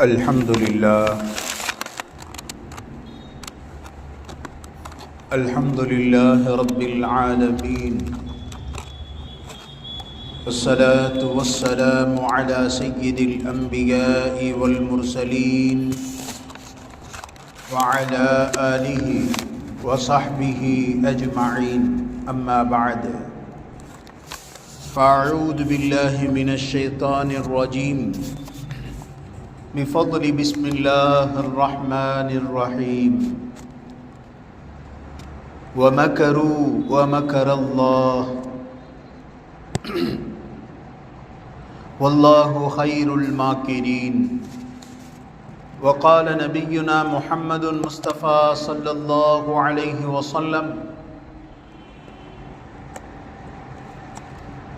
الحمد لله رب العالمين، والصلاة والسلام على سيد الأنبياء والمرسلين وعلى آله وصحبه أجمعين، أما بعد، فأعوذ بالله من الشيطان الرجيم، بفضل بسم الله الرحمن الرحيم. ومكروا ومكر الله والله خير الماكرين. وقال نبينا محمد المصطفى صلى الله عليه وسلم: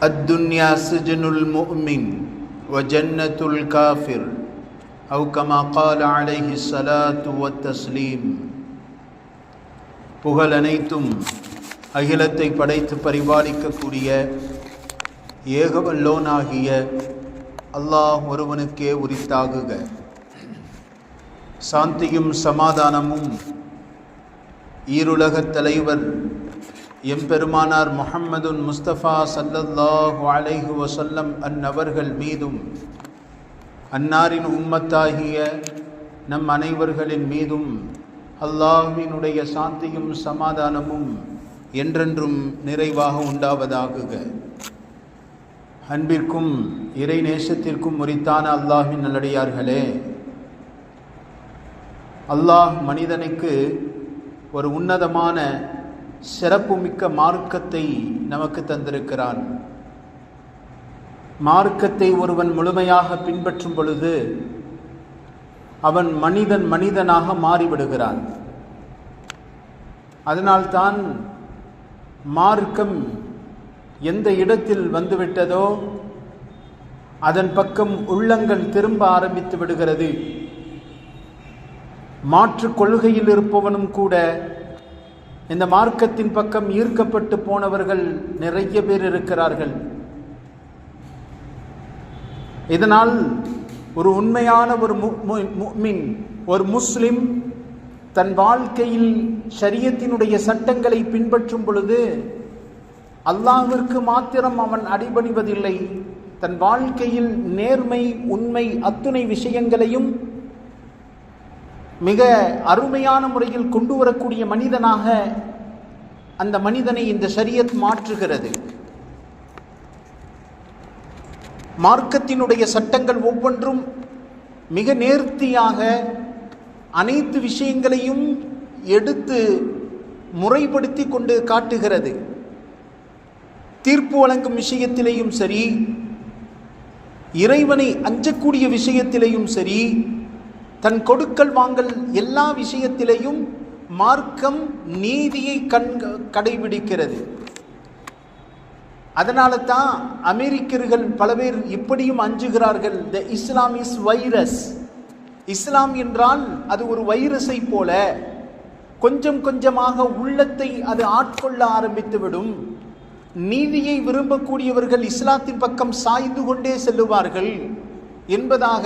الدنيا سجن المؤمن وجنة الكافر، أو كما قال عليه الصلاة والتسليم. புகழ் அனைத்தும் அகிலத்தை படைத்து பரிபாலிக்கக்கூடிய ஏகவல்லோனாகிய அல்லாஹ் ஒருவனுக்கே உரித்தாகுக. சாந்தியும் சமாதானமும் ஈருலகத் தலைவர் எம்பெருமானார் முஹம்மதுன் முஸ்தபா ஸல்லல்லாஹு அலைஹி வஸல்லம் அன்னவர்கள் மீதும் அன்னாரின் உம்மத்தாகிய நம் அனைவர்களின் மீதும் அல்லாஹ்வினுடைய சாந்தியும் சமாதானமும் என்றென்றும் நிறைவாக உண்டாவதாகுக. அன்பிற்கும் இறை நேசத்திற்கும் உரித்தான அல்லாஹ்வின் நல்லடியார்களே, அல்லாஹ் மனிதனுக்கு ஒரு உன்னதமான சிறப்புமிக்க மார்க்கத்தை நமக்கு தந்திருக்கிறான். மார்க்கத்தை ஒருவன் முழுமையாக பின்பற்றும் பொழுது அவன் மனிதனாக மாறிவிடுகிறான். அதனால்தான் மார்க்கம் எந்த இடத்தில் வந்துவிட்டதோ அதன் பக்கம் உள்ளங்கள் திரும்ப ஆரம்பித்து விடுகிறது. மாற்று கொள்கையில் இருப்பவனும் கூட இந்த மார்க்கத்தின் பக்கம் ஈர்க்கப்பட்டு போனவர்கள் நிறைய பேர் இருக்கிறார்கள். இதனால் ஒரு உண்மையான ஒரு முஃமின், ஒரு முஸ்லிம் தன் வாழ்க்கையில் ஷரியத்தினுடைய சட்டங்களை பின்பற்றும் பொழுது அல்லாஹ்விற்கு மாத்திரம் அவன் அடிபணிவதில்லை, தன் வாழ்க்கையில் நேர்மை, உண்மை அத்துணை விஷயங்களையும் மிக அருமையான முறையில் கொண்டு வரக்கூடிய மனிதனாக அந்த மனிதனை இந்த ஷரியத் மாற்றுகிறது. மார்க்கத்தினுடைய சட்டங்கள் ஒவ்வொன்றும் மிக நேர்த்தியாக அனைத்து விஷயங்களையும் எடுத்து முறைப்படுத்தி கொண்டு காட்டுகிறது. தீர்ப்பு வழங்கும் விஷயத்திலேயும் சரி, இறைவனை அஞ்சக்கூடிய விஷயத்திலேயும் சரி, தன் கொடுக்கல் வாங்கல் எல்லா விஷயத்திலேயும் மார்க்கம் நீதியை கடைபிடிக்கிறது. அதனால தான் அமெரிக்கர்கள் பல பேர் இப்படியும் அஞ்சுகிறார்கள், த இஸ்லாம் இஸ் வைரஸ். இஸ்லாம் என்றால் அது ஒரு வைரஸை போல கொஞ்சம் கொஞ்சமாக உள்ளத்தை அது ஆட்கொள்ள ஆரம்பித்துவிடும். நீதியை விரும்பக்கூடியவர்கள் இஸ்லாத்தின் பக்கம் சாய்ந்து கொண்டே செல்லுவார்கள் என்பதாக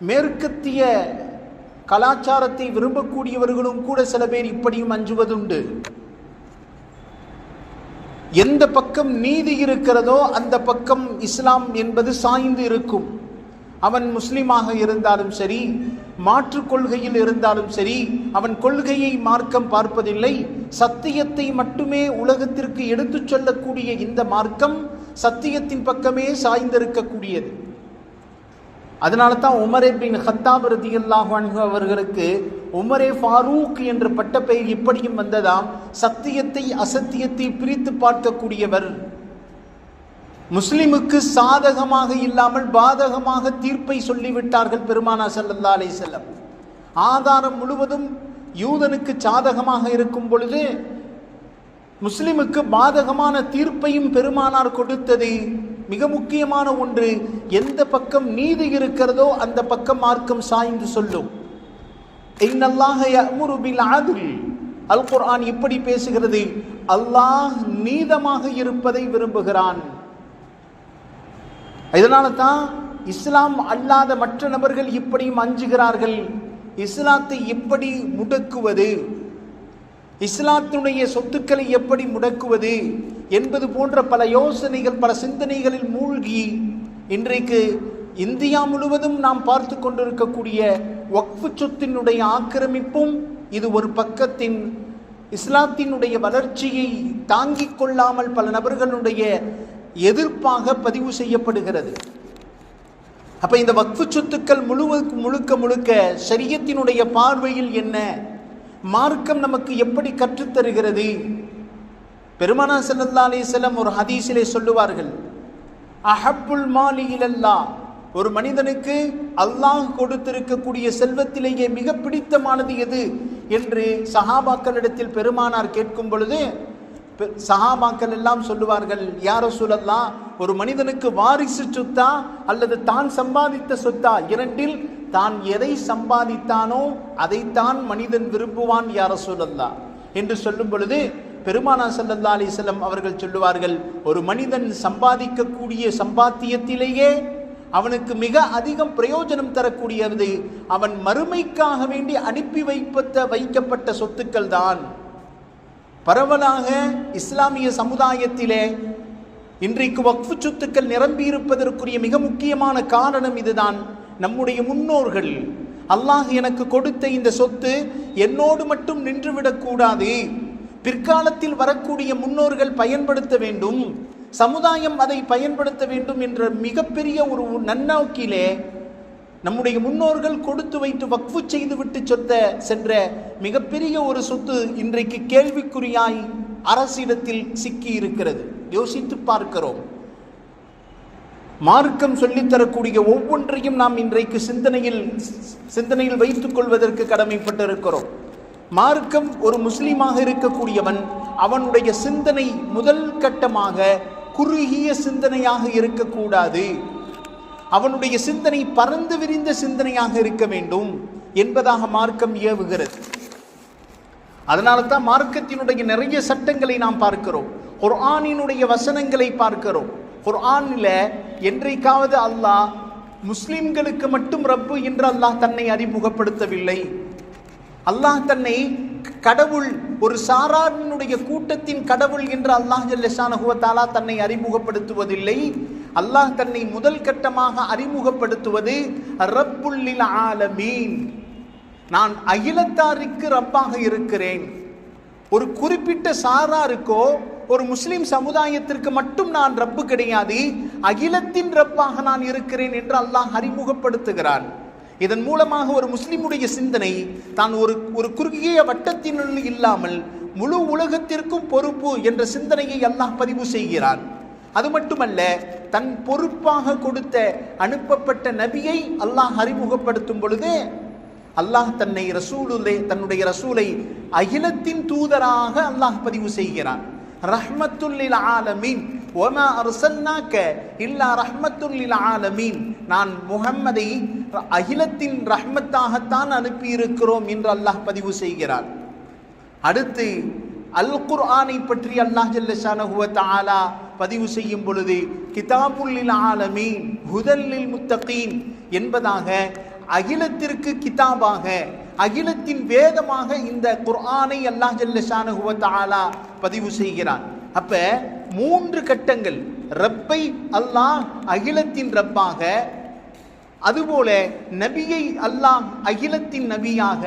மேற்கத்திய கலாச்சாரத்தை விரும்பக்கூடியவர்களும் கூட சில பேர் இப்படியும் அஞ்சுவதுண்டு. எந்த பக்கம் நீதி இருக்கிறதோ அந்த பக்கம் இஸ்லாம் என்பது சாய்ந்து இருக்கும். அவன் முஸ்லிமாக இருந்தாலும் சரி, மாற்று கொள்கையில் இருந்தாலும் சரி, அவன் கொள்கையை மார்க்கம் பார்ப்பதில்லை, சத்தியத்தை மட்டுமே உலகத்திற்கு எடுத்துச் சொல்லக்கூடிய இந்த மார்க்கம் சத்தியத்தின் பக்கமே சாய்ந்திருக்கக்கூடியது. அதனால தான் உமரே பின் ஹத்தாப் ரலியல்லாஹு அன்ஹு அவர்களுக்கு உமரே ஃபாரூக் என்ற பட்ட பெயர் இப்படியும் வந்ததாம். சத்தியத்தை அசத்தியத்தை பிரித்து பார்க்கக்கூடியவர். முஸ்லிமுக்கு சாதகமாக இல்லாமல் பாதகமாக தீர்ப்பை சொல்லிவிட்டார்கள் பெருமானார் ஸல்லல்லாஹு அலைஹி வஸல்லம். ஆதாரம் முழுவதும் யூதனுக்கு சாதகமாக இருக்கும் பொழுது முஸ்லிமுக்கு பாதகமான தீர்ப்பையும் பெருமானார் கொடுத்தது மிக முக்கியமான ஒன்று. எந்த பக்கம் நீதி இருக்கிறதோ அந்த பக்கம் மார்க்கம் சாய்ந்து சொல்லும். இன்னல்லாஹ யஅமுரு பில் அத்ல், அல் குர்ஆன் இப்படி பேசுகிறது, அல்லாஹ் நீதமாக இருப்பதை விரும்புகிறான். இதனால தான் இஸ்லாம் அல்லாத மற்ற நபர்கள் இப்படியும் அஞ்சுகிறார்கள், இஸ்லாத்தை எப்படி முடக்குவது, இஸ்லாத்தினுடைய சொத்துக்களை எப்படி முடக்குவது என்பது போன்ற பல யோசனைகள், பல சிந்தனைகளில் மூழ்கி இன்றைக்கு இந்தியா முழுவதும் நாம் பார்த்து கொண்டிருக்கக்கூடிய வக்ஃபு சொத்தினுடைய ஆக்கிரமிப்பும் இது ஒரு பக்கத்தின் இஸ்லாத்தினுடைய வளர்ச்சியை தாங்கிக் கொள்ளாமல் பல நபர்களுடைய எதிர்ப்பாக பதிவு செய்யப்படுகிறது. அப்ப இந்த வக்ஃபு சொத்துக்கள் முழுக்க முழுக்க ஷரியத்தினுடைய பார்வையில் என்ன, மார்க்கம் நமக்கு எப்படி கற்றுத்தருகிறது? பெருமானார் ஸல்லல்லாஹு அலைஹி வஸல்லம் ஒரு ஹதீஸிலே சொல்லுவார்கள், அஹப்புல் மாலி இலல்லாஹ், ஒரு மனிதனுக்கு அல்லாஹ் கொடுத்திருக்கக்கூடிய செல்வத்திலேயே மிக பிடித்தமானது எது என்று சஹாபாக்களிடத்தில் பெருமானார் கேட்கும் பொழுது சஹாபாக்கள் எல்லாம் சொல்லுவார்கள், யா ரசூலல்லாஹ், ஒரு மனிதனுக்கு வாரிசு சொத்தா அல்லது தான் சம்பாதித்த சொத்தா? இரண்டில் தான் எதை சம்பாதித்தானோ அதைத்தான் மனிதன் விரும்புவான் யா ரசூலல்லாஹ் என்று சொல்லும் பொழுது பெருமானார் ஸல்லல்லாஹு அலைஹி வஸல்லம் அவர்கள் சொல்லுவார்கள், ஒரு மனிதன் சம்பாதிக்கக்கூடிய சம்பாத்தியத்திலேயே அவனுக்கு மிக அதிகம் பிரயோஜனம் தரக்கூடியது அவன் மறுமைக்காக வேண்டி அனுப்பி வைக்கப்பட்ட சொத்துக்கள் தான். பரவலாக இஸ்லாமிய சமுதாயத்திலே இன்றைக்கு வக்ஃபு சொத்துக்கள் நிரம்பி இருப்பதற்குரிய மிக முக்கியமான காரணம் இதுதான். நம்முடைய முன்னோர்கள், அல்லாஹ் எனக்கு கொடுத்த இந்த சொத்து என்னோடு மட்டும் நின்றுவிடக்கூடாது, பிற்காலத்தில் வரக்கூடிய முன்னோர்கள் பயன்படுத்த வேண்டும், சமுதாயம் அதை பயன்படுத்த வேண்டும் என்ற மிகப்பெரிய ஒரு நன்னோக்கிலே நம்முடைய முன்னோர்கள் கொடுத்து வைத்து வக்ஃபு செய்துவிட்டு சென்ற மிகப்பெரிய ஒரு சொத்து இன்றைக்கு கேள்விக்குறியாய் அரசிடத்தில் சிக்கி இருக்கிறது. யோசித்து பார்க்கிறோம். மார்க்கம் சொல்லித்தரக்கூடிய ஒவ்வொன்றையும் நாம் இன்றைக்கு சிந்தனையில் வைத்துக் கொள்வதற்கு கடமைப்பட்டிருக்கிறோம். மார்க்கம் ஒரு முஸ்லீமாக இருக்கக்கூடியவன் அவனுடைய சிந்தனை முதல் கட்டமாக குறுகிய சிந்தனையாக இருக்கக்கூடாது, அவனுடைய சிந்தனை பறந்து விரிந்த சிந்தனையாக இருக்க வேண்டும் என்பதாக மார்க்கம் ஏவுகிறது. அதனால தான் மார்க்கத்தினுடைய நிறைய சட்டங்களை நாம் பார்க்கிறோம், குர்ஆனினுடைய வசனங்களை பார்க்கிறோம். குர்ஆனில் என்றைக்காவது அல்லாஹ் முஸ்லிம்களுக்கு மட்டும் ரப்பு என்று அல்லாஹ் தன்னை அறிமுகப்படுத்தவில்லை. அல்லாஹ் தன்னை கடவுள், ஒரு சாராரினுடைய கூட்டத்தின் கடவுள் என்று அல்லாஹ் ஜல்ல ஷானஹு வ தஆலா தன்னை அறிமுகப்படுத்துவதில்லை. அல்லாஹ் தன்னை முதல் கட்டமாக அறிமுகப்படுத்துவது ரப்புல் லில் ஆலமீன், நான் அகிலத்தாருக்கு ரப்பாக இருக்கிறேன். ஒரு குறிப்பிட்ட சாராருக்கோ ஒரு முஸ்லிம் சமுதாயத்திற்கு மட்டும் நான் ரப்பு கிடையாது, அகிலத்தின் ரப்பாக நான் இருக்கிறேன் என்று அல்லாஹ் அறிமுகப்படுத்துகிறான். இதன் மூலமாக ஒரு முஸ்லிமுடைய சிந்தனை தான் ஒரு குறுகிய வட்டத்தினுள் இல்லாமல் முழு உலகத்திற்கும் பொறுப்பு என்ற சிந்தனையை அல்லாஹ் பதிவு செய்கிறான். அது மட்டுமல்ல, தன் பொறுப்பாக கொடுத்த அனுப்பப்பட்ட நபியை அல்லாஹ் அறிமுகப்படுத்தும் பொழுது அல்லாஹ் தன்னுடைய ரசூலை அகிலத்தின் தூதராக அல்லாஹ் பதிவு செய்கிறான். ரஹ்மத்துல் லில் ஆலமீன் வமா அர்சல்னாக இல்லா ரஹ்மத்துல் லில் ஆலமீன், நான் முஹம்மதை அகிலத்தின் ரஹ்மத்தாகத்தான் அனுப்பி இருக்கிறோம் என்று அல்லாஹ் பதிவு செய்கிறான். அடுத்து அல் குர்ஆனை பற்றி அல்லாஹ் ஜல்ல ஷானஹு வ தஆலா பதிவு செய்யும் பொழுது கிதாபுல் லில் ஆலமீன் ஹுதல் லில் முத்தகீன் என்பதாக அகிலத்திற்கு கிதாபாக, அகிலத்தின் வேதமாக இந்த குர்ஆனை அல்லாஹ் ஜல்ல ஷானஹு வ தஆலா பதிவு செய்கிறான். அப்ப 3 கட்டங்கள், ரப்பை அல்லாஹ் அகிலத்தின் ரப்பாக, அதுபோல நபியை அல்லாஹ் அகிலத்தின் நபியாக,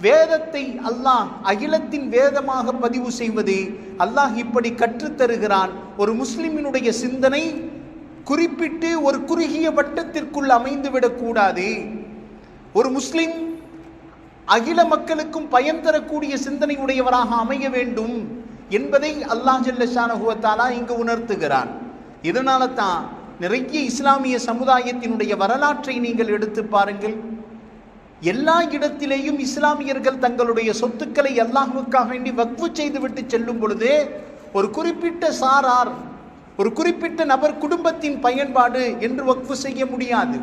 வேதத்தை அல்லாஹ் அகிலத்தின் வேதமாக பதிவு செய்வது அல்லாஹ் இப்படி கற்றுத்தருகிறான். ஒரு முஸ்லிமினுடைய சிந்தனை குறிப்பிட்டு ஒரு குறுகிய வட்டத்திற்குள் அமைந்துவிடக்கூடாது. ஒரு முஸ்லிம் அகில மக்களுக்கும் பயன் தரக்கூடிய சிந்தனை உடையவராக அமைய வேண்டும் என்பதை அல்லாஹ் ஜல்ல ஷானஹு வ தஆலா இங்கு உணர்த்துகிறான். இதனால தான் நிறைய இஸ்லாமிய சமுதாயத்தினுடைய வரலாற்றை நீங்கள் எடுத்து பாருங்கள். எல்லா இடத்திலேயும் இஸ்லாமியர்கள் தங்களுடைய சொத்துக்களை அல்லாஹ்வுக்காக வேண்டி வக்ஃபு செய்துவிட்டு செல்லும் பொழுது ஒரு குறிப்பிட்ட சாரார், ஒரு குறிப்பிட்ட நபர் குடும்பத்தின் பயன்பாடு என்று வக்ஃபு செய்ய முடியாது.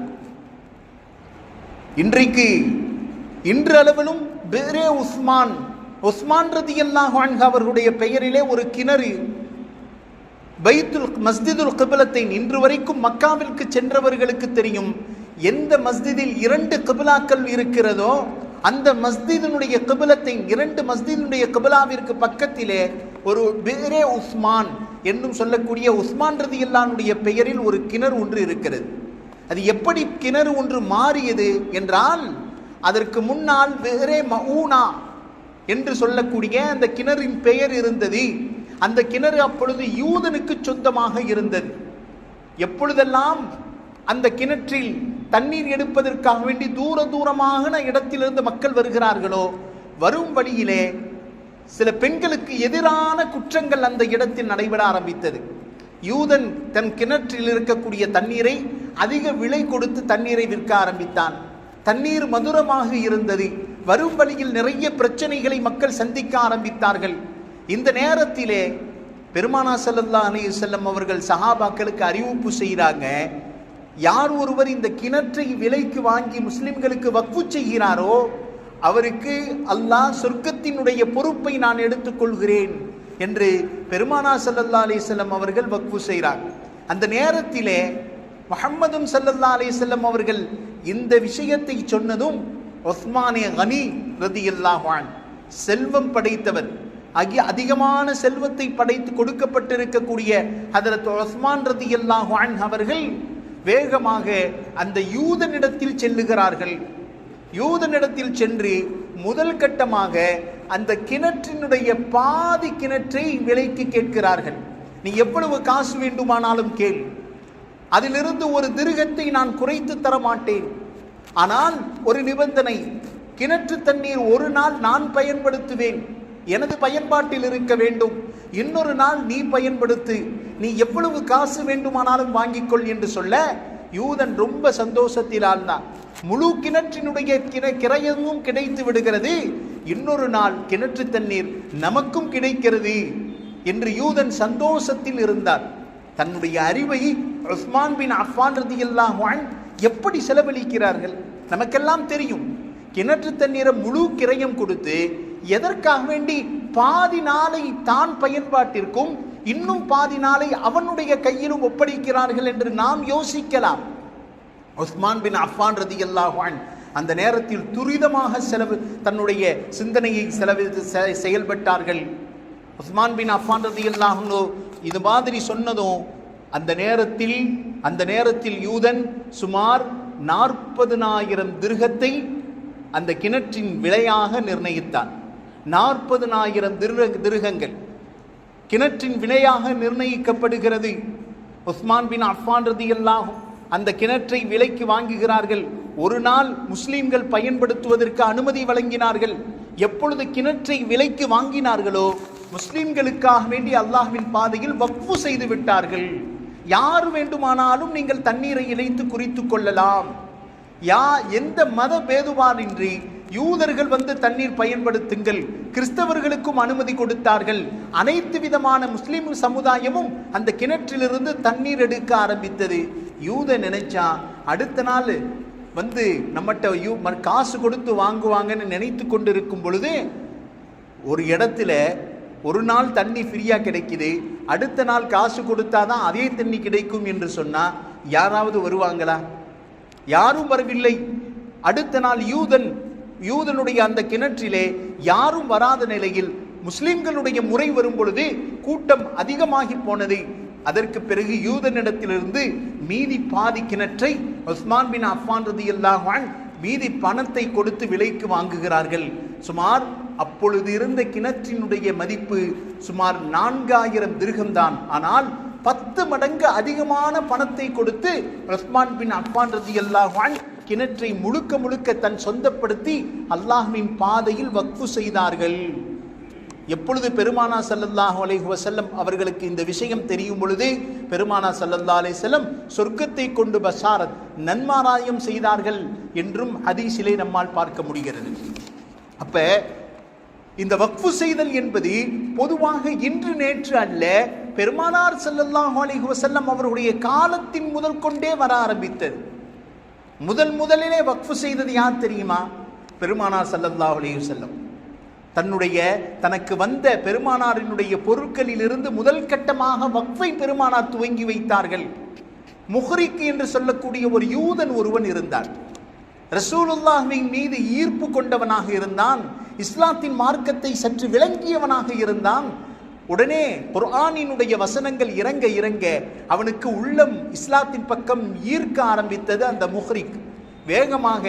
இன்று அளவிலும் பேரே உஸ்மான் ரலியல்லாஹு அன்ஹு அவர்களுடைய பெயரிலே ஒரு கிணறு மஸ்ஜிதுல் கிப்லத்தை இன்று வரைக்கும் மக்காவிற்கு சென்றவர்களுக்கு தெரியும், எந்த மஸ்ஜிதில் 2 கிப்லாக்கள் இருக்கிறதோ அந்த மஸ்ஜிதினுடைய கிப்லத்தை 2 மஸ்ஜிதினுடைய கிப்லாவிற்கு பக்கத்திலே ஒரு பேரே உஸ்மான் என்னும் சொல்லக்கூடிய உஸ்மான் ரலியல்லாஹுடைய பெயரில் ஒரு கிணறு ஒன்று இருக்கிறது. அது எப்படி கிணறு ஒன்று மாறியது என்றால், அதற்கு முன்னால் வேறே மஊனா என்று சொல்லக்கூடிய அந்த கிணறின் பெயர் இருந்தது. அந்த கிணறு அப்பொழுது யூதனுக்கு சொந்தமாக இருந்தது. எப்பொழுதெல்லாம் அந்த கிணற்றில் தண்ணீர் எடுப்பதற்காக வேண்டி தூரமான இடத்திலிருந்து மக்கள் வருகிறார்களோ, வரும் வழியிலே சில பெண்களுக்கு எதிரான குற்றங்கள் அந்த இடத்தில் நடைபெற ஆரம்பித்தது. யூதன் தன் கிணற்றில் இருக்கக்கூடிய தண்ணீரை அதிக விலை கொடுத்து தண்ணீரை விற்க ஆரம்பித்தான். தண்ணீர் மதுரமாக இருந்தது. வரும் வழியில் நிறைய பிரச்சனைகளை மக்கள் சந்திக்க ஆரம்பித்தார்கள். இந்த நேரத்திலே பெருமானார் ஸல்லல்லாஹு அலைஹி வஸல்லம் அவர்கள் சஹாபாக்களுக்கு அறிவிப்பு செய்கிறாங்க, யார் ஒருவர் இந்த கிணற்றை விலைக்கு வாங்கி முஸ்லிம்களுக்கு வக்ஃபு செய்கிறாரோ அவருக்கு அல்லாஹ் சொர்க்கத்தினுடைய பொறுப்பை நான் எடுத்துக்கொள்கிறேன் என்று பெருமானார் ஸல்லல்லாஹு அலைஹி வஸல்லம் அவர்கள் வக்ஃபு செய்கிறார். அந்த நேரத்திலே முஹம்மது ஸல்லல்லாஹு அலைஹி வஸல்லம் அவர்கள் இந்த விஷயத்தை சொன்னதும் உஸ்மானே கனி ரலியல்லாஹு அன்ஹு, செல்வம் படைத்தவர், அதிகமான செல்வத்தை படைத்து கொடுக்கப்பட்டிருக்கக்கூடிய ஹதரத் உஸ்மான் ரலியல்லாஹு அன்ஹு அவர்கள் வேகமாக அந்த யூதனிடத்தில் செல்லுகிறார்கள். யூதனிடத்தில் சென்று முதல் கட்டமாக அந்த கிணற்றினுடைய பாதி கிணற்றை விலைக்கு கேட்கிறார்கள். நீ எவ்வளவு காசு வேண்டுமானாலும் கேள், அதிலிருந்து ஒரு திர்ஹத்தை நான் குறைத்து தர மாட்டேன். ஆனால் ஒரு நிபந்தனை, கிணற்று தண்ணீர் ஒரு நாள் நான் பயன்படுத்துவேன், எனது பயன்பாட்டில் இருக்க வேண்டும், இன்னொரு நாள் நீ பயன்படுத்து, நீ எவ்வளவு காசு வேண்டுமானாலும் வாங்கிக்கொள் என்று சொல்ல யூதன் ரொம்ப சந்தோஷத்தில் ஆழ்ந்தான். முழு கிணற்றினுடைய கிரயமும் கிடைத்து விடுகிறது, இன்னொரு நாள் கிணற்று தண்ணீர் நமக்கும் கிடைக்கிறது என்று யூதன் சந்தோஷத்தில் இருந்தார். தன்னுடைய அறிவை உஸ்மான் பின் அஃபான் ரலியல்லாஹு அன்ஹு எப்படி செலவழிக்கிறார்கள் நமக்கெல்லாம் தெரியும். கிணற்று தண்ணீரை முழு கிரயம் கொடுத்து எதற்காக வேண்டி பாதி நாளை தான் பயன்பாட்டிற்கும் இன்னும் பாதி நாளை அவனுடைய கையிலும் ஒப்படைக்கிறார்கள் என்று நாம் யோசிக்கலாம். உஸ்மான் பின் அஃபான் ரலியல்லாஹு அன்ஹு அந்த நேரத்தில் துரிதமாக தன்னுடைய சிந்தனையை செயல்பட்டார்கள். உஸ்மான் பின் அஃபான் ரலியல்லாஹு அன்ஹு இது மாதிரி சொன்னதும் அந்த நேரத்தில் யூதன் சுமார் 40,000 திர்ஹத்தை அந்த கிணற்றின் விலையாக நிர்ணயித்தான். 40,000 திர்ஹங்கள் கிணற்றின் விலையாக நிர்ணயிக்கப்படுகிறது. உஸ்மான் பின் அஃபான் ரலியல்லாஹு அந்த கிணற்றை விலைக்கு வாங்குகிறார்கள். ஒரு நாள் முஸ்லிம்கள் பயன்படுத்துவதற்கு அனுமதி வழங்கினார்கள். எப்பொழுது கிணற்றை விலைக்கு வாங்கினார்களோ முஸ்லிம்களுக்காக வேண்டி அல்லாஹ்வின் பாதையில் வக்ஃபு செய்து விட்டார்கள். யார் வேண்டுமானாலும் நீங்கள் தண்ணீரை இணைத்து குறித்துக் கொள்ளலாம், எந்த மத பேதுபாடின்றி யூதர்கள் வந்து தண்ணீர் பயன்படுத்துங்கள், கிறிஸ்தவர்களுக்கும் அனுமதி கொடுத்தார்கள். அனைத்து விதமான முஸ்லிம் சமுதாயமும் அந்த கிணற்றிலிருந்து தண்ணீர் எடுக்க ஆரம்பித்தது. யூத நினைச்சா அடுத்த நாள் வந்து நம்மகிட்ட காசு கொடுத்து வாங்குவாங்கன்னு நினைத்து கொண்டிருக்கும் பொழுது ஒரு இடத்துல ஒரு நாள் தண்ணி ஃப்ரீயா கிடைக்குது, அடுத்த நாள் காசு கொடுத்தாதான் அதே தண்ணி கிடைக்கும் என்று சொன்னா யாராவது வருவாங்களா? யாரும் வரவில்லை. அடுத்த நாள் யூதனுடைய அந்த கிணற்றிலே யாரும் வராத நிலையில் முஸ்லிம்களுடைய முறை வரும் பொழுது கூட்டம் அதிகமாகி போனது. அதற்கு பிறகு யூதனிடத்திலிருந்து மீதி பாதி கிணற்றை உஸ்மான் பின் அஃபான் ரலியல்லாஹு அன்ஹு மீதி பணத்தை கொடுத்து விலைக்கு வாங்குகிறார்கள். சுமார் அப்பொழுது இருந்த கிணற்றினுடைய மதிப்பு சுமார் 4000 திர்ஹம் தான். ஆனால் 10 மடங்கு அதிகமான பணத்தை கொடுத்து உஸ்மான் பின் அஃபான் ரலியல்லாஹு அன்ஹு கிணற்றை முழுக்க தன் சொந்தப்படுத்தி அல்லாஹ்வின் பாதையில் வக்ஃபு செய்தார்கள். எப்பொழுது பெருமானா ஸல்லல்லாஹு அலைஹி வஸல்லம் அவர்களுக்கு இந்த விஷயம் தெரியும் பொழுது பெருமானா ஸல்லல்லாஹு அலைஹி வஸல்லம் சொர்க்கத்தை கொண்டு பஷாரத் நன்மாராயம் செய்தார்கள் என்றும் ஹதீஸிலே நம்மால் பார்க்க முடிகிறது. அப்ப இந்த வக்ஃபு செய்தல் என்பது பொதுவாக இன்று நேற்று அல்ல, பெருமானார் ஸல்லல்லாஹு அலைஹி வஸல்லம் அவருடைய காலத்தின் முதல் கொண்டே வர ஆரம்பித்தது. முதலிலே வக்ஃபு செய்தது யார் தெரியுமா? பெருமானார் ஸல்லல்லாஹு அலைஹி வஸல்லம். தனக்கு வந்த பெருமானாரினுடைய பொருட்களில் இருந்து முதல் கட்டமாக வக்ஃபை பெருமானார் துவங்கி வைத்தார்கள். முஹ்ரிக் என்று சொல்லக்கூடிய ஒரு யூதன் ஒருவன் இருந்தான். ரசூலுல்லாஹின் மீது ஈர்ப்பு கொண்டவனாக இருந்தான். இஸ்லாத்தின் மார்க்கத்தை சற்று விளங்கியவனாக இருந்தான். உடனே குர்ஆனினுடைய வசனங்கள் இறங்க இறங்க அவனுக்கு உள்ளம் இஸ்லாத்தின் பக்கம் ஈர்க்க ஆரம்பித்தது. அந்த முஹ்ரிக் வேகமாக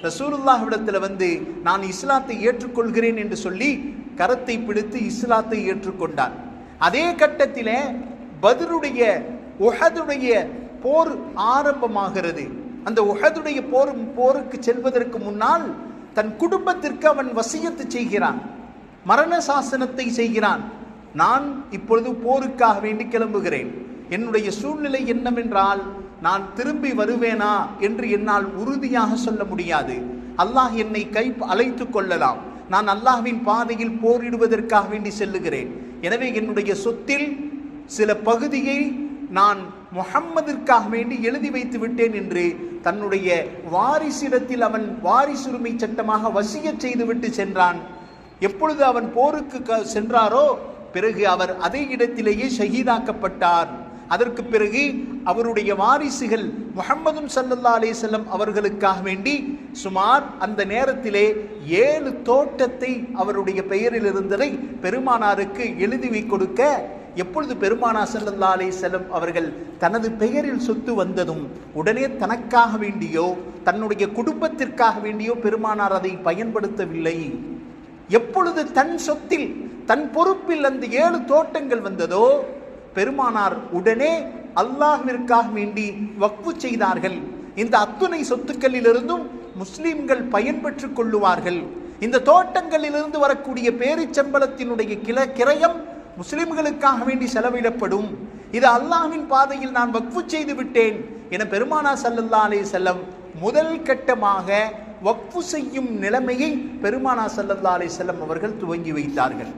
ரசூலுல்லாஹ்விடத்தில் வந்து நான் இஸ்லாத்தை ஏற்றுக்கொள்கிறேன் என்று சொல்லி கரத்தை பிடித்து இஸ்லாத்தை ஏற்றுக்கொண்டான். அதே கட்டத்திலே பத்ருடைய உஹதுடைய போர் ஆரம்பமாகிறது. அந்த உஹதுடைய போருக்கு செல்வதற்கு முன்னால் தன் குடும்பத்திற்கு அவன் வசியத்து செய்கிறான், மரண சாசனத்தை செய்கிறான். நான் இப்பொழுது போருக்காக வேண்டி கிளம்புகிறேன். என்னுடைய சூழ்நிலை என்னவென்றால் நான் திரும்பி வருவேனா என்று என்னால் உறுதியாக சொல்ல முடியாது. அல்லாஹ் என்னை அழைத்து கொள்ளலாம். நான் அல்லாஹ்வின் பாதையில் போரிடுவதற்காக வேண்டி செல்லுகிறேன். எனவே என்னுடைய சொத்தில் சில பகுதியை நான் முஹம்மதிற்காக வேண்டி எழுதி வைத்து விட்டேன் என்று தன்னுடைய வாரிசிடத்தில் அவன் வாரிசுரிமை சட்டமாக வசியச் செய்துவிட்டு சென்றான். எப்பொழுது அவன் போருக்கு சென்றாரோ பிறகு அவர் அதே இடத்திலேயே ஷஹீதாக்கப்பட்டார். அதற்கு பிறகு அவருடைய வாரிசுகள் முஹம்மது ஸல்லல்லாஹு அலைஹி வஸல்லம் அவர்களுக்காக வேண்டி சுமார் அந்த நேரத்திலே 7 தோட்டத்தை அவருடைய பெயரில் இருந்ததை பெருமானாருக்கு எழுதி கொடுக்க, எப்பொழுது பெருமானார் ஸல்லல்லாஹு அலைஹி வஸல்லம் அவர்கள் தனது பெயரில் சொத்து வந்ததும் உடனே தனக்காக வேண்டியோ தன்னுடைய குடும்பத்திற்காக வேண்டியோ பெருமானார் அதை பயன்படுத்தவில்லை. எப்பொழுது தன் சொத்தில் தன் பொறுப்பில் அந்த 7 தோட்டங்கள் வந்ததோ பெருமானார் உடனே அல்லாஹ்விற்காக வேண்டி வக்ஃபு செய்தார்கள். இந்த அத்துணை சொத்துக்களிலிருந்தும் முஸ்லிம்கள் பயன்பெற்றுக் கொள்ளுவார்கள். இந்த தோட்டங்களிலிருந்து வரக்கூடிய பேரிச்சம்பளத்தினுடைய கிரயம் முஸ்லிம்களுக்காக வேண்டி செலவிடப்படும். இது அல்லாஹ்வின் பாதையில் நான் வக்ஃபு செய்து விட்டேன் என பெருமானார் ஸல்லல்லாஹு அலைஹி வஸல்லம் முதல் கட்டமாக வக்ஃபு செய்யும் நிலைமையை பெருமானார் ஸல்லல்லாஹு அலைஹி வஸல்லம் அவர்கள் துவங்கி வைத்தார்கள்.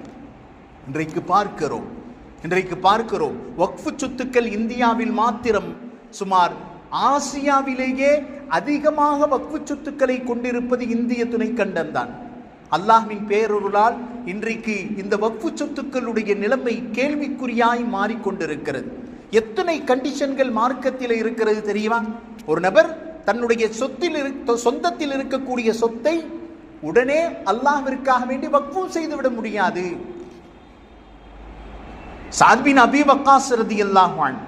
இன்றைக்கு பார்க்கிறோம் வக்ஃபு சொத்துக்கள் இந்தியாவில் மாத்திரம் சுமார் ஆசியாவிலேயே அதிகமாக வக்ஃபு சொத்துக்களை கொண்டிருப்பது இந்திய துணைக்கண்டம்தான். அல்லாஹ்வின் பேரருளால் இன்றைக்கு இந்த வக்ஃபு சொத்துக்களுடைய நிலைமை கேள்விக்குறியாய் மாறிக்கொண்டிருக்கிறது. எத்தனை கண்டிஷன்கள் மார்க்கத்தில் இருக்கிறது தெரியுமா? ஒரு நபர் தன்னுடைய சொந்தத்தில் இருக்கக்கூடிய சொத்தை உடனே அல்லாஹ்விற்காக வேண்டி வக்ஃபு செய்துவிட முடியாது. சாத் பின் அபி வக்காஸ் ரலியல்லாஹு அன்ஹு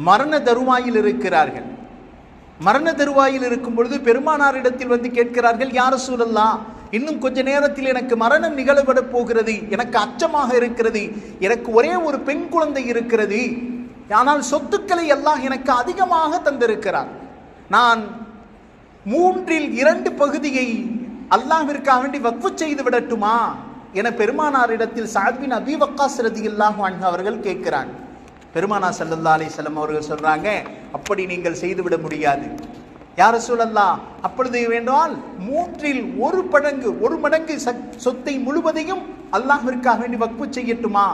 மரண தருவாயில் இருக்கிறார்கள். மரண தருவாயில் இருக்கும் பொழுது பெருமானாரிடத்தில் வந்து கேட்கிறார்கள், யா ரசூலல்லாஹ், இன்னும் கொஞ்ச நேரத்தில் எனக்கு மரணம் நிகழவிட போகிறது, எனக்கு அச்சமாக இருக்கிறது, எனக்கு ஒரே ஒரு பெண் குழந்தை இருக்கிறது, ஆனால் சொத்துக்களை அல்லாஹ் எனக்கு அதிகமாக தந்திருக்கிறார், நான் 3/2 பகுதியை அல்லாஹ்விற்காக வேண்டி வக்ஃபு செய்து விடட்டுமா என பெருமானாரிடத்தில் சாத் பின் அபி வக்காஸ் ரலியல்லாஹு அன்ஹு அவர்கள் கேட்கிறாங்க. பெருமானார் ஸல்லல்லாஹு அலைஹி வஸல்லம் அவர்கள் சொல்றாங்க, அப்படி நீங்கள் செய்துவிட முடியாது. யா ரசூலல்லாஹ், அப்பொழுது வேண்டால் 1 மடங்கு சொத்தை முழுவதையும் அல்லாஹ்விற்காக வேண்டி வக்ஃபு செய்யட்டுமா?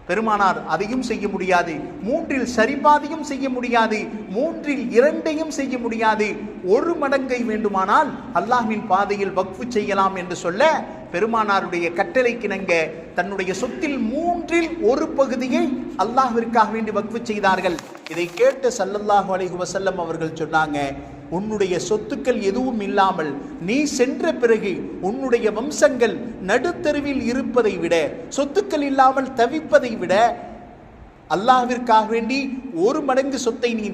பெருமானார் அதையும் செய்ய முடியாது, 3/4 செய்ய முடியாது, 3/2 செய்ய முடியாது, 1 மடங்கை வேண்டுமானால் அல்லாஹ்வின் பாதையில் வக்ஃபு செய்யலாம் என்று சொல்ல பெருமானாருடைய கட்டளைக்கிணங்க தன்னுடைய சொத்தில் 1/3 பகுதியை அல்லாஹ்விற்காக வேண்டி வக்ஃபு செய்தார்கள். இதை கேட்ட ஸல்லல்லாஹு அலைஹி வஸல்லம் அவர்கள் சொன்னாங்க, உன்னுடைய சொத்துக்கள் எதுவும் இல்லாமல் நீ சென்ற பிறகு உன்னுடைய வம்சங்கள் நடுத்தருவில் இருப்பதை விட, சொத்துக்கள் இல்லாமல் தவிப்பதை விட, அல்லாஹ்விற்காக வேண்டி 1 மடங்கு சொத்தை நீ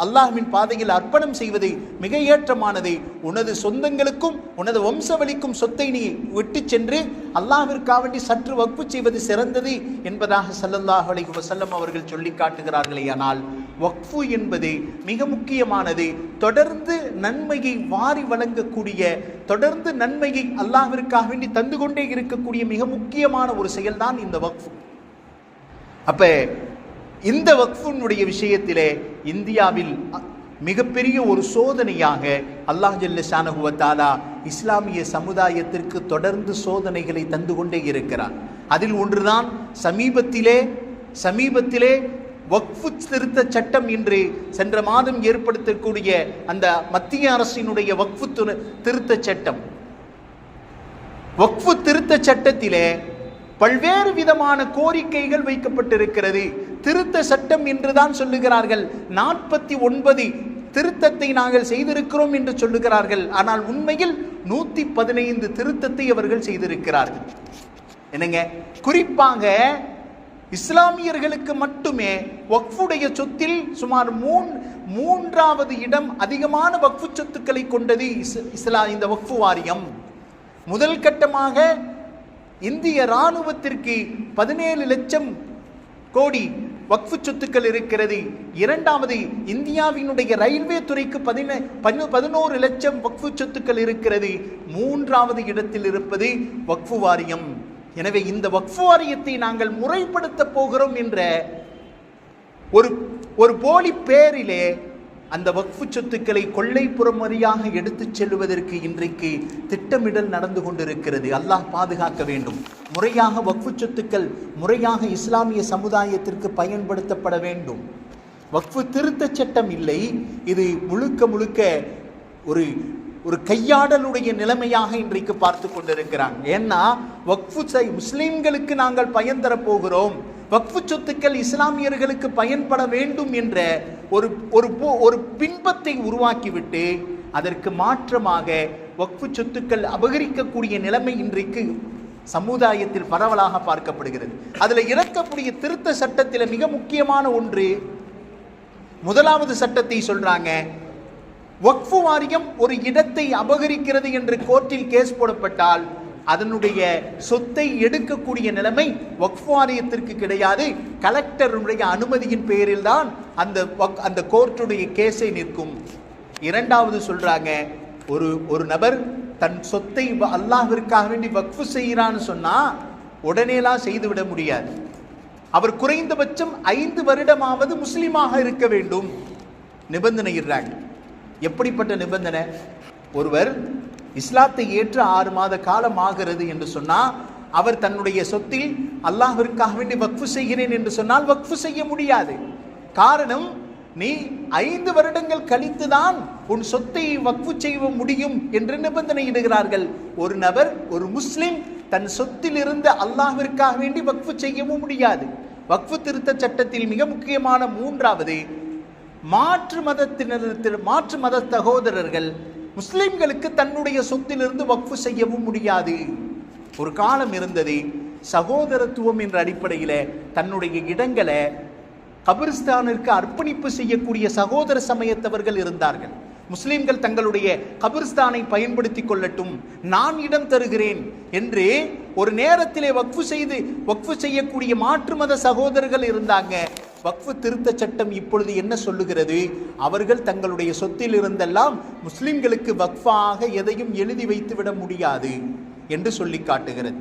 அல்லாஹ்வின் பாதையில் அர்ப்பணம் செய்வது மிக ஏற்றமானது. உனது சொந்தங்களுக்கும் உனது வம்சவழிக்கும் சொத்தை நீ விட்டு சென்று அல்லாஹ்விற்காக வேண்டி சற்று வக்ஃபு செய்வது சிறந்தது என்பதாக ஸல்லல்லாஹு அலைஹி வஸல்லம் அவர்கள் சொல்லி காட்டுகிறார்களே. ஆனால் வக்ஃபு என்பது மிக முக்கியமானது. தொடர்ந்து நன்மையை வாரி வழங்கக்கூடிய, தொடர்ந்து நன்மையை அல்லாஹ்விற்காக வேண்டி தந்து கொண்டே இருக்கக்கூடிய மிக முக்கியமான ஒரு செயல்தான் இந்த வக்ஃபு. அப்ப இந்த வக்ஃபுனுடைய விஷயத்திலே இந்தியாவில் மிகப்பெரிய ஒரு சோதனையாக அல்லாஹ் ஜல்ல ஷானஹு வ தஆலா இஸ்லாமிய சமுதாயத்திற்கு தொடர்ந்து சோதனைகளை தந்து கொண்டே இருக்கிறார். அதில் ஒன்றுதான் சமீபத்திலே வக்ஃபு திருத்த சட்டம் என்று சென்ற மாதம் ஏற்படுத்தக்கூடிய அந்த மத்திய அரசினுடைய வக்ஃபு திருத்த சட்டம். வக்ஃபு திருத்த சட்டத்திலே பல்வேறு விதமான கோரிக்கைகள் வைக்கப்பட்டிருக்கிறது. திருத்த சட்டம் என்றுதான் சொல்லுகிறார்கள். 49 திருத்தத்தை நாங்கள் செய்திருக்கிறோம் என்று சொல்லுகிறார்கள். ஆனால் உண்மையில் 115 திருத்தத்தை அவர்கள் செய்திருக்கிறார்கள். என்னங்க, குறிப்பாக இஸ்லாமியர்களுக்கு மட்டுமே வக்ஃபுடைய சொத்தில் சுமார் 3வது இடம் அதிகமான வக்ஃபு சொத்துக்களை கொண்டது இந்த வக்ஃபு வாரியம். முதல் கட்டமாக இந்திய இராணுவத்திற்கு 17 லட்சம் கோடி வக்ஃபு சொத்துக்கள் இருக்கிறது. இரண்டாவது, இந்தியாவினுடைய ரயில்வே துறைக்கு 11 லட்சம் வக்ஃபு சொத்துக்கள் இருக்கிறது. 3வது இடத்தில் இருப்பது வக்ஃபு வாரியம். எனவே இந்த வக்ஃபு வாரியத்தை நாங்கள் முறைப்படுத்த போகிறோம் என்ற ஒரு போலி பேரிலே அந்த வக்ஃபு சொத்துக்களை கொள்ளைப்புறமறியாக எடுத்துச் செல்வதற்கு இன்றைக்கு திட்டமிடல் நடந்து கொண்டிருக்கிறது. அல்லாஹ் பாதுகாக்க வேண்டும். முறையாக வக்ஃபு சொத்துக்கள் முறையாக இஸ்லாமிய சமுதாயத்திற்கு பயன்படுத்தப்பட வேண்டும். வக்ஃபு திருத்த சட்டம் இல்லை, இது முழுக்க ஒரு கையாடலுடைய நிலைமையாக இன்றைக்கு பார்த்து கொண்டிருக்கிறாங்க. ஏன்னா வக்ஃபு முஸ்லிம்களுக்கு நாங்கள் பயன் தரப்போகிறோம், வக்ஃபு சொத்துக்கள் இஸ்லாமியர்களுக்கு பயன்பட வேண்டும் என்ற ஒரு பின்பத்தை உருவாக்கிவிட்டு அதற்கு மாற்றமாக வக்ஃபு சொத்துக்கள் அபகரிக்கக்கூடிய நிலைமை இன்றைக்கு சமுதாயத்தில் பரவலாக பார்க்கப்படுகிறது. அதில் இறக்கக்கூடிய திருத்த சட்டத்தில் மிக முக்கியமான ஒன்று, முதலாவது சட்டத்தை சொல்றாங்க, வக்ஃபு வாரியம் ஒரு இடத்தை அபகரிக்கிறது என்று கோர்ட்டில் கேஸ் போடப்பட்டால் அதனுடைய சொத்தை எடுக்கக்கூடிய நிலைமை வக்ஃபு வாரியத்திற்கு கிடையாது. கலெக்டருடைய அனுமதியின் பேரில் தான் அந்த கோர்ட்டுடைய கேஸை நிற்கும். இரண்டாவது சொல்றாங்க, ஒரு நபர் தன் சொத்தை அல்லாஹ்விற்காக வேண்டி வக்ஃபு செய்கிறான்னு சொன்னா உடனேலாம் செய்துவிட முடியாது. அவர் குறைந்தபட்சம் 5 வருடமாவது முஸ்லீமாக இருக்க வேண்டும் நிபந்தனை இடுறாங்க. எப்படிப்பட்ட நிபந்தனை? ஒருவர் இஸ்லாத்தை ஏற்று 6 மாத காலம் ஆகிறது என்று சொன்னால் அவர் தன்னுடைய சொத்தில் அல்லாஹ்விற்காக வேண்டி வக்ஃபு செய்கிறேன் என்று சொன்னால் வக்ஃபு செய்ய முடியாது. காரணம், நீ 5 வருடங்கள் கழித்துதான் உன் சொத்தை வக்ஃபு செய்ய முடியும் என்று நிபந்தனை இடுகிறார்கள். ஒரு நபர், ஒரு முஸ்லிம் தன் சொத்தில் இருந்து அல்லாஹ்விற்காக வேண்டி வக்ஃபு செய்யவும் முடியாது. வக்ஃபு திருத்த சட்டத்தில் மிக முக்கியமான 3வது, மாற்று மத சகோதரர்கள் முஸ்லிம்களுக்கு தன்னுடைய சொத்திலிருந்து வக்ஃபு செய்யவும் முடியாது. ஒரு காலம் இருந்தது, சகோதரத்துவம் என்ற அடிப்படையில் தன்னுடைய இடங்களை கபிரிஸ்தானிற்கு அர்ப்பணிப்பு செய்யக்கூடிய சகோதர சமயத்தவர்கள் இருந்தார்கள். முஸ்லிம்கள் தங்களுடைய கபிரிஸ்தானை பயன்படுத்தி கொள்ளட்டும், நான் இடம் தருகிறேன் என்று ஒரு நேரத்திலே வக்ஃபு செய்யக்கூடிய மாற்று மத சகோதரர்கள் இருந்தாங்க. வக்ஃபு திருத்த சட்டம் இப்பொழுது என்ன சொல்லுகிறது? அவர்கள் தங்களுடைய சொத்தில் இருந்தெல்லாம் முஸ்லிம்களுக்கு வக்ஃபாக எதையும் எழுதி வைத்து விட முடியாது என்று சொல்லி காட்டுகிறது.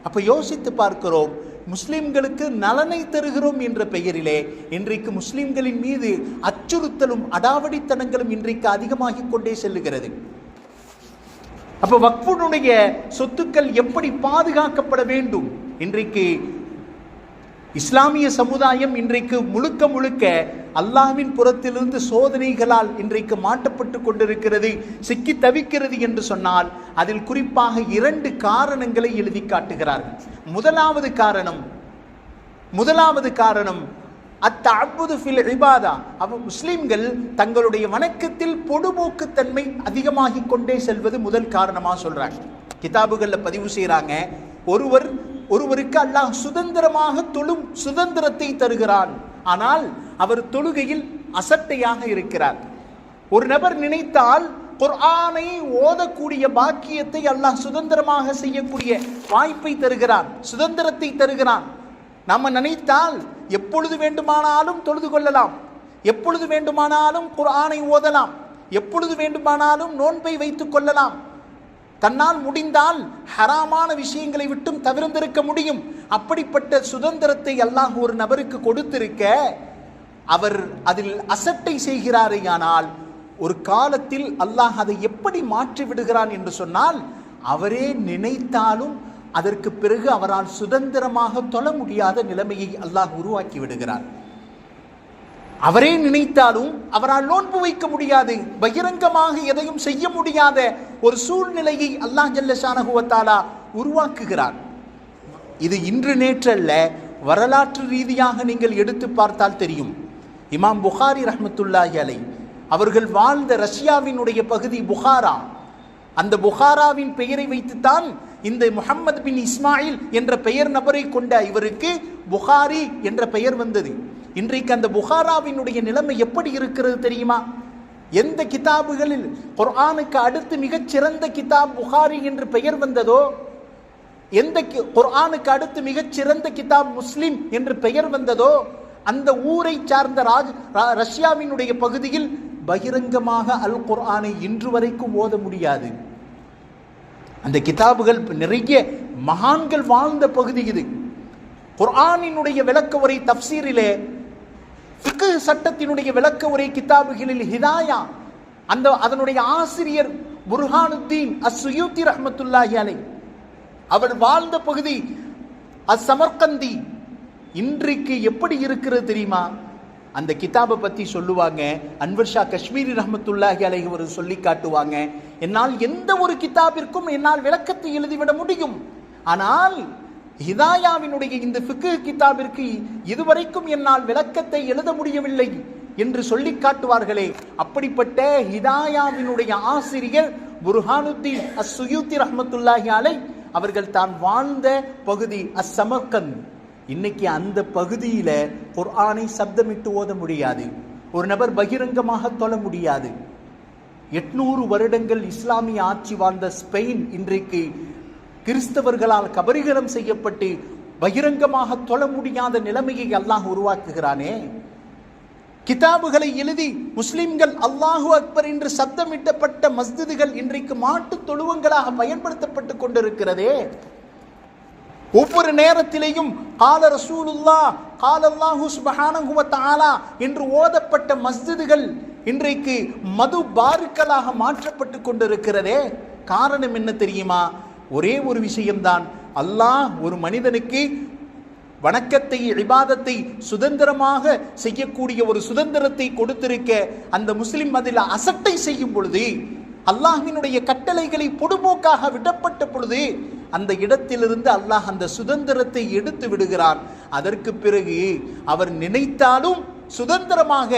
அப்ப யோசித்து பார்க்கிறோம், முஸ்லிம்களுக்கு நலனை தருகிறோம் என்ற பெயரிலே இன்றைக்கு முஸ்லிம்களின் மீது அச்சுறுத்தலும் அடாவடித்தனங்களும் இன்றைக்கு அதிகமாகிக் கொண்டே செல்லுகிறது. அப்ப வக்ஃபுடைய சொத்துக்கள் எப்படி பாதுகாக்கப்பட வேண்டும்? இன்றைக்கு இஸ்லாமிய சமுதாயம் இன்றைக்கு முழுக்க அல்லாஹ்வின் புறத்திலிருந்து சோதனைகளால் இன்றைக்கு மாட்டப்பட்டு கொண்டிருக்கிறது, சிக்கி தவிக்கிறது என்று சொன்னால் அதில் குறிப்பாக 2 காரணங்களை எழுதி காட்டுகிறார்கள். முதலாவது காரணம் அத்தஅப்புது ஃபில் இபாதா. முஸ்லிம்கள் தங்களுடைய வணக்கத்தில் பொடுபோக்குத்தன்மை அதிகமாகிக் கொண்டே செல்வது முதல் காரணமாக சொல்றாங்க. கிதாபுகளில் பதிவு செய்கிறாங்க, ஒருவருக்கு அல்லாஹ் சுதந்திரமாக தொழும் சுதந்திரத்தை தருகிறான், ஆனால் அவர் தொழுகையில் அசட்டையாக இருக்கிறார். ஒரு நபர் நினைத்தால் குர்ஆனை ஓதக்கூடிய பாக்கியத்தை அல்லாஹ் சுதந்திரமாக செய்யக்கூடிய வாய்ப்பை தருகிறான், சுதந்திரத்தை தருகிறான். நாம நினைத்தால் எப்பொழுது வேண்டுமானாலும் தொழுது கொள்ளலாம், எப்பொழுது வேண்டுமானாலும் குர்ஆனை ஓதலாம், எப்பொழுது வேண்டுமானாலும் நோன்பை வைத்துக் கொள்ளலாம், தன்னால் முடிந்தால் ஹராமான விஷயங்களை விட்டும் தவிர்த்திருக்க முடியும். அப்படிப்பட்ட சுதந்திரத்தை அல்லாஹ் ஒரு நபருக்கு கொடுத்திருக்க அவர் அதில் அசட்டை செய்கிறாரேயானால் ஒரு காலத்தில் அல்லாஹ் அதை எப்படி மாற்றி விடுகிறான் என்று சொன்னால், அவரே நினைத்தாலும் அதற்கு பிறகு அவரால் சுதந்திரமாக தொழ முடியாத நிலைமையை அல்லாஹ் உருவாக்கி விடுகிறார். அவரே நினைத்தாலும் அவரால் நோன்பு வைக்க முடியாது, பகிரங்கமாக எதையும் செய்ய முடியாத ஒரு சூழ்நிலையை அல்லாஹ் ஜல்ல ஷானஹு வ தஆலா உருவாக்குகிறான். இது இன்று நேற்றல்ல, வரலாற்று ரீதியாக நீங்கள் எடுத்து பார்த்தால் தெரியும். இமாம் புகாரி ரஹ்மத்துல்லாஹி அலைஹி அவர்கள் வாழ்ந்த ரஷ்யாவினுடைய பகுதி புகாரா. அந்த புகாராவின் பெயரை வைத்துத்தான் இந்த முஹம்மது பின் இஸ்மாயில் என்ற பெயர் நபரை கொண்ட இவருக்கு புகாரி என்ற பெயர் வந்தது. இன்றைக்கு அந்த புகாராவினுடைய நிலைமை எப்படி இருக்கிறது தெரியுமா? எந்த கிதாபுகளில் குர்ஆனுக்கு அடுத்து மிகச்சிறந்த கிதாப் புகாரி என்று பெயர் வந்ததோ, எந்த குர்ஆனுக்கு அடுத்து மிகச்சிறந்த கிதாப் முஸ்லிம் என்று பெயர் வந்ததோ, அந்த ஊரை சார்ந்த ரஷ்யாவினுடைய பகுதியில் பகிரங்கமாக அல் குர்ஆனை இன்று வரைக்கும் ஓத முடியாது. அந்த கிதாபுகள் நிறைய மகான்கள் வாழ்ந்த பகுதி இது. குர்ஆனினுடைய விளக்க உரை தப்சீரிலே, ஃபிக்ஹ் சட்டத்தினுடைய விளக்க உரை கிதாபுகளில் ஹிதாயா, அதனுடைய ஆசிரியர் புர்ஹானுத்தீன் அஸ்ஸுயூத்தி ரஹ்மத்துல்லாஹி அலைஹி அவர் வாழ்ந்த பகுதி அஸ்ஸமர்கந்தி. இன்றைக்கு எப்படி இருக்கிறது தெரியுமா? அந்த கிதாபை பத்தி சொல்லுவாங்க, அன்வர் ஷா காஷ்மீரி ரஹ்மத்துல்லாஹி அலைஹி அவர் சொல்லி காட்டுவாங்க, என்னால் எந்த ஒரு கிதாபிற்கும் என்னால் விளக்கத்தை எழுதிவிட முடியும், ஆனால் ஹிதாயாவினுடைய இந்த ஃபிக்ஹ் கிதாபிற்கு இதுவரைக்கும் என்னால் விளக்கத்தை எழுத முடியவில்லை என்று சொல்லி காட்டுவார்களே. அப்படிப்பட்ட ஹிதாயாவினுடைய ஆசிரியர் புர்ஹானுத்தீன் அஸ்ஸுயூத்தி ரஹ்மத்துல்லாஹி அலைஹி அவர்கள் தான் வாழ்ந்த பகுதி அஸ்ஸமர்கந்த். இன்னைக்கு அந்த பகுதியில குர்ஆனை சப்தமிட்டு ஓத முடியாது, ஒரு நபர் பகிரங்கமாக தொழ முடியாது. 800 வருடங்கள் இஸ்லாமிய ஆட்சி வாழ்ந்த ஸ்பெயின் இன்றைக்கு கிறிஸ்தவர்களால் கபரீகரம் செய்யப்பட்டு பகிரங்கமாக தொழ முடியாத நிலைமையை அல்லாஹ் உருவாக்குகிறானே. கிதாபுகளை எழுதி முஸ்லிம்கள் அல்லாஹு அக்பர் என்று சப்தமிட்டப்பட்ட மஸ்ஜிதுகள் இன்றைக்கு மாட்டு தொழுவங்களாக பயன்படுத்தப்பட்டு கொண்டிருக்கிறதே. ஒவ்வொரு நேரத்திலேயும் கால ரசூலுல்லாஹ் கால அல்லாஹு சுப்ஹானஹு வ தஆலா என்று ஓதப்பட்ட மஸ்ஜிதுகள் இன்றைக்கு மது பாருக்களாக மாற்றப்பட்டு கொண்டிருக்கிறதே. காரணம் என்ன தெரியுமா? ஒரே ஒரு விஷயம்தான். அல்லாஹ் ஒரு மனிதனுக்கு வணக்கத்தை, இபாதத்தை சுதந்திரமாக செய்யக்கூடிய ஒரு சுதந்திரத்தை கொடுத்திருக்க, அந்த முஸ்லிம் அதில் அசட்டை செய்யும் பொழுது, அல்லாஹ்வினுடைய கட்டளைகளை பொடுபோக்காக விடப்பட்ட பொழுது, அந்த இடத்திலிருந்து அல்லாஹ் அந்த சுதந்திரத்தை எடுத்து விடுகிறான். அதற்கு பிறகு அவர் நினைத்தாலும் சுதந்திரமாக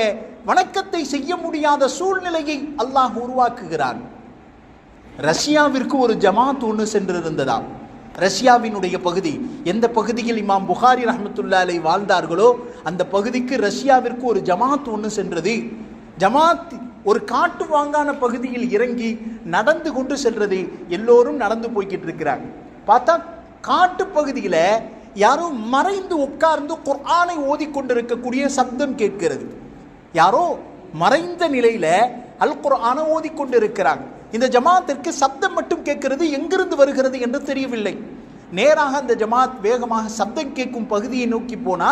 வணக்கத்தை செய்ய முடியாத சூழ்நிலையை அல்லாஹ் உருவாக்குகிறான். ரஷ்யாவிற்கு ஒரு ஜமாத் ஒன்று சென்றிருந்ததாம். ரஷ்யாவினுடைய பகுதி, எந்த பகுதியில் இமாம் புகாரி ரஹ்மத்துல்லாஹி அலைஹி வாழ்ந்தார்களோ அந்த பகுதிக்கு ரஷ்யாவிற்கு ஒரு ஜமாத் ஒன்று சென்றது. ஜமாத் ஒரு காட்டு வாங்கான பகுதியில் இறங்கி நடந்து கொண்டு செல்றது. எல்லோரும் நடந்து போய்கிட்டு இருக்கிறாங்க. பார்த்தா காட்டு பகுதியில யாரோ மறைந்து உட்கார்ந்து குர்ஆனை ஓதிக்கொண்டிருக்கக்கூடிய சப்தம் கேட்கிறது. யாரோ மறைந்த நிலையில அல் குர்ஆனை ஓதிக்கொண்டிருக்கிறாங்க. இந்த ஜமாத்திற்கு சப்தம் மட்டும் கேட்கிறது, எங்கிருந்து வருகிறது என்று தெரியவில்லை. நேராக அந்த ஜமாத் வேகமாக சப்தம் கேட்கும் பகுதியை நோக்கி போனா,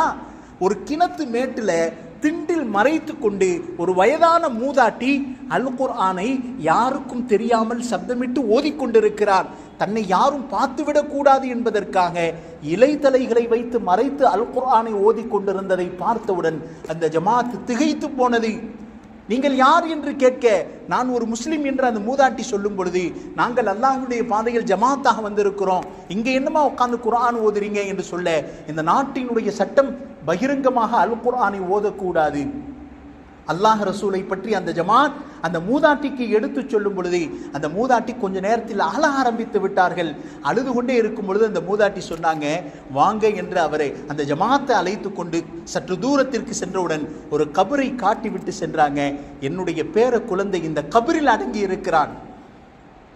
ஒரு கிணத்து மேட்டில் திண்டில் மறைத்து கொண்டு ஒரு வயதான மூதாட்டி அல் குர்ஆனை யாருக்கும் தெரியாமல் சப்தமிட்டு ஓதிக்கொண்டிருக்கிறார். தன்னை யாரும் பார்த்துவிடக் கூடாது என்பதற்காக இலைத்தலைகளை வைத்து மறைத்து அல் குர்ஆனை ஓதிக்கொண்டிருந்ததை பார்த்தவுடன் அந்த ஜமாத் திகைத்து போனது. நீங்கள் யார் என்று கேட்க, நான் ஒரு முஸ்லிம் என்று அந்த மூதாட்டி சொல்லும் பொழுது, நாங்கள் அல்லாஹ்வுடைய பாதையில் ஜமாத்தாக வந்திருக்கிறோம், இங்க என்னமா உட்கார்ந்து குர்ஆன் ஓதுறீங்க என்று சொல்ல, இந்த நாட்டினுடைய சட்டம் பகிரங்கமாக அல் குர்ஆனை ஓதக்கூடாது. அல்லாஹ் ரசூலை பற்றி அந்த ஜமாத் அந்த மூதாட்டிக்கு எடுத்து சொல்லும் பொழுது, அந்த மூதாட்டி கொஞ்ச நேரத்தில் அழ ஆரம்பித்து விட்டார்கள். அழுது கொண்டே இருக்கும் பொழுது அந்த மூதாட்டி சொன்னாங்க, வாங்க என்று அவரை அந்த ஜமாத்தை அழைத்து கொண்டு சற்று தூரத்திற்கு சென்றவுடன் ஒரு கபரை காட்டிவிட்டு சென்றாங்க. என்னுடைய பேர குழந்தை இந்த கபரில் அடங்கி இருக்கிறான்.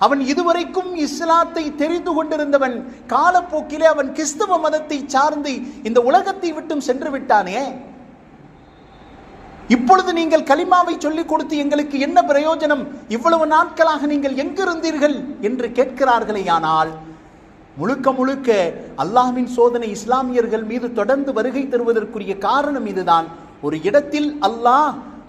அவன் இதுவரைக்கும் இஸ்லாத்தை தெரிந்து கொண்டிருந்தவன், காலப்போக்கிலே அவன் கிறிஸ்தவ மதத்தை சார்ந்து இந்த உலகத்தை விட்டும் சென்று விட்டானே. இப்பொழுது நீங்கள் கலிமாவை சொல்லிக் கொடுத்து எங்களுக்கு என்ன பிரயோஜனம்? இவ்வளவு நாட்களாக நீங்கள் எங்கிருந்தீர்கள் என்று கேட்கிறார்களே. ஆனால் முழுக்க முழுக்க அல்லாஹ்வின் சோதனை இஸ்லாமியர்கள் மீது தொடர்ந்து வருகை தருவதற்குரிய காரணம் இதுதான். ஒரு இடத்தில்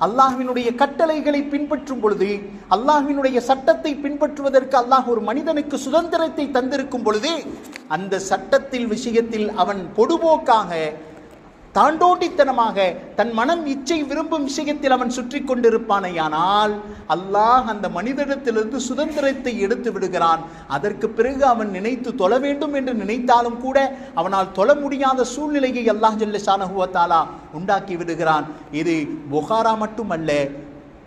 அல்லாஹ்வினுடைய கட்டளைகளை பின்பற்றும் பொழுது, அல்லாஹ்வினுடைய சட்டத்தை பின்பற்றுவதற்கு அல்லாஹ் ஒரு மனிதனுக்கு சுதந்திரத்தை தந்திருக்கும் பொழுது, அந்த சட்டத்தில் விஷயத்தில் அவன் பொடுபோக்காக தாண்டோட்டித்தனமாக தன் மனம் இச்சை விரும்பும் விஷயத்தில் அவன் சுற்றி கொண்டிருப்பானேயானால் அல்லாஹ் அந்த மனிதனிடத்திலிருந்து சுதந்திரத்தை எடுத்து விடுகிறான். அதற்கு பிறகு அவன் நினைத்து தொழ வேண்டும் என்று நினைத்தாலும் கூட அவனால் தொழ முடியாத சூழ்நிலையை அல்லாஹ் ஜல்ல ஷானஹு வ தஆலா உண்டாக்கி விடுகிறான். இது புகாரா மட்டுமல்ல,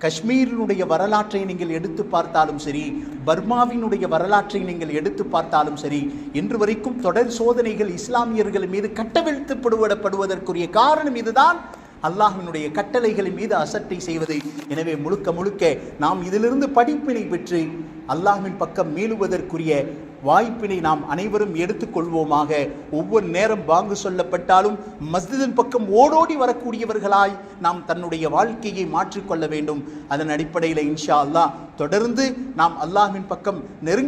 காஷ்மீரினுடைய வரலாற்றை நீங்கள் எடுத்து பார்த்தாலும் சரி, பர்மாவினுடைய வரலாற்றை நீங்கள் எடுத்து பார்த்தாலும் சரி, இன்று வரைக்கும் தொடர் சோதனைகள் இஸ்லாமியர்கள் மீது கட்டவிழ்த்துப்படுவதற்குரிய காரணம் இதுதான், அல்லாஹ்வினுடைய கட்டளைகளின் மீது அசட்டை செய்வது. எனவே முழுக்க முழுக்க நாம் இதிலிருந்து படிப்பினை பெற்று அல்லாஹ்வின் பக்கம் மீளுவதற்குரிய வாய்ப்பினை நாம் அனைவரும் எடுத்துக்கொள்வோமாக. ஒவ்வொரு நேரம் பாங்கு சொல்லப்பட்டாலும் மஸ்ஜிதின் பக்கம் ஓடோடி வரக்கூடியவர்களாய் நாம் தன்னுடைய வாழ்க்கையை மாற்றிக்கொள்ள வேண்டும். அதன் அடிப்படையில் இன்ஷா அல்லாஹ் தொடர்ந்து நாம் அல்லாஹ்வின் பக்கம் நெருங்க